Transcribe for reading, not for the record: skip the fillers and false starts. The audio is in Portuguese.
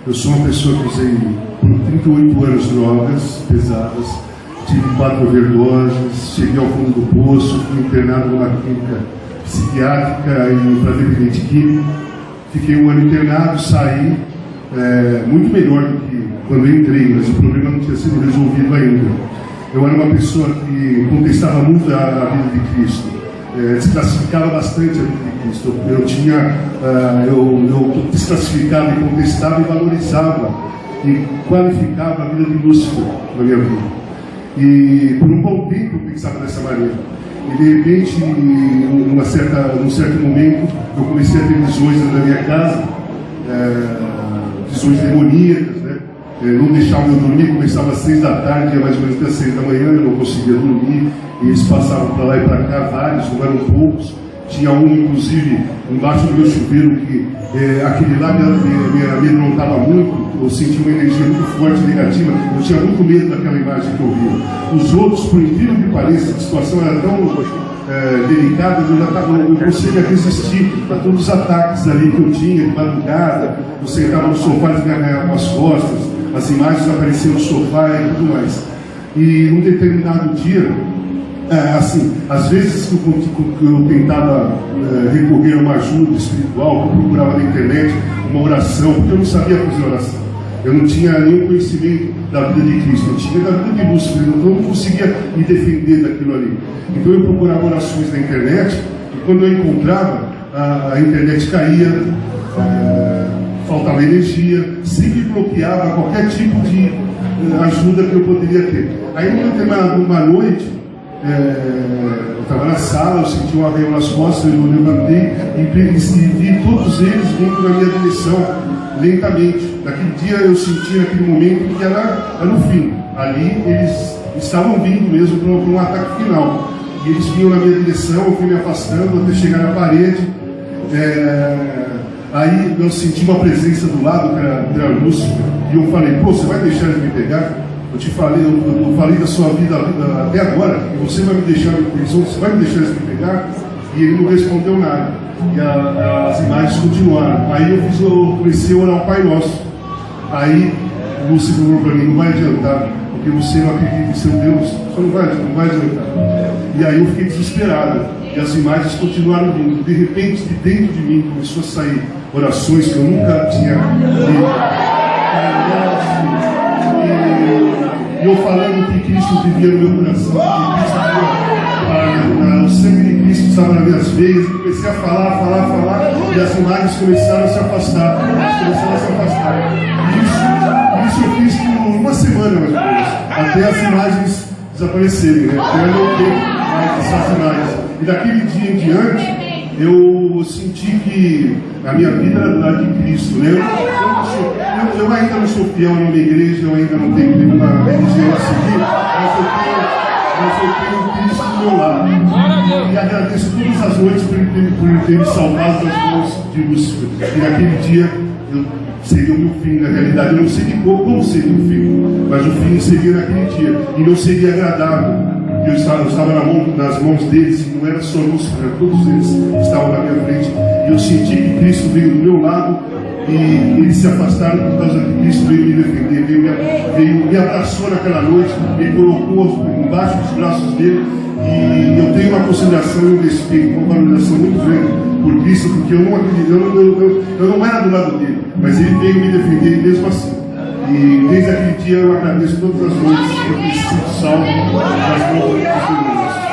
Eu sou uma pessoa que usei por 38 anos drogas pesadas, tive 4 overdoses, cheguei ao fundo do poço, fui internado numa clínica psiquiátrica e para dependente químico. Fiquei um ano internado, saí muito melhor do que quando eu entrei, mas o problema não tinha sido resolvido ainda. Eu era uma pessoa que contestava muito a vida de Cristo, desclassificava bastante a vida de Cristo. Eu desclassificava e contestava e valorizava e qualificava a vida de Lúcifer na minha vida. E por um bom tempo eu pensava dessa maneira. E de repente, num certo momento, eu comecei a ter visões na minha casa, visões demoníacas, né? Não deixavam eu dormir, começava às 6 da tarde, ia mais ou menos até 6 da manhã, eu não conseguia dormir, e eles passavam para lá e para cá, vários, não eram poucos. Tinha um, inclusive, embaixo do meu chuveiro, que aquele lá me amedrontava muito, eu sentia uma energia muito forte, negativa, eu tinha muito medo daquela imagem que eu via. Os outros, por incrível que pareça, a situação era tão delicada, eu conseguia resistir a todos os ataques ali que eu tinha, de madrugada, eu sentava no sofá e me agarrava as costas, as imagens apareciam no sofá e tudo mais. E num determinado dia, assim, às vezes que eu tentava recorrer a uma ajuda espiritual, que eu procurava na internet uma oração, porque eu não sabia fazer oração. Eu não tinha nenhum conhecimento da vida de Cristo, eu tinha da vida de Lúcifer, então eu não conseguia me defender daquilo ali. Então eu procurava orações na internet, e quando eu encontrava, a internet caía, faltava energia, sempre bloqueava qualquer tipo de ajuda que eu poderia ter. Aí numa noite, eu estava na sala, eu senti um arreio nas costas, eu levantei e vi todos eles vindo na minha direção, lentamente. Naquele dia eu senti, naquele momento, que era o fim. Ali eles estavam vindo mesmo para um ataque final. E eles vinham na minha direção, eu fui me afastando até chegar na parede. Aí eu senti uma presença do lado, que era Lúcifer, e eu falei: pô, você vai deixar ele me pegar? Eu falei da sua vida até agora, e você vai me deixar em prisão, você vai me deixar ele me pegar? E ele não respondeu nada. E as imagens continuaram. Aí eu comecei a orar o Pai Nosso. Aí Lúcifer falou para mim: não vai adiantar, porque você não acredita em seu Deus, só não vai adiantar. E aí eu fiquei desesperado, e as imagens continuaram vindo. De repente, de dentro de mim começou a sair orações que eu nunca tinha lido. E eu falando que Cristo vivia no meu coração, que o sangue de Cristo estava nas minhas veias. Eu comecei a falar, e as imagens começaram a se afastar. Isso eu fiz por uma semana, mais ou menos, até as imagens desaparecerem, né? Até eu não ter mais essas imagens. E daquele dia em diante, eu senti que a minha vida era do lado de Cristo, né? Eu ainda não sou fiel em uma igreja, eu ainda não tenho nenhuma religião a seguir, mas eu tenho Cristo do meu lado. E agradeço todas as noites por ele ter me salvado das mãos de Lúcifer. E naquele dia, seria o meu fim, na realidade. Eu não sei como seria o fim, mas o fim seria naquele dia. E não seria agradável. Eu estava nas mãos deles, e não era só Lúcifer, todos eles estavam na minha frente. E eu senti que Cristo veio do meu lado, e eles se afastaram por causa de Cristo, veio me defender, me abraçou naquela noite, me colocou embaixo dos braços dele. E eu tenho uma consideração e um respeito, uma valorização muito grande por Cristo, porque eu não acredito, eu não era do lado dele, mas ele veio me defender mesmo assim. E desde aquele dia eu agradeço todas as noites por ter sido salvo das mãos de Deus.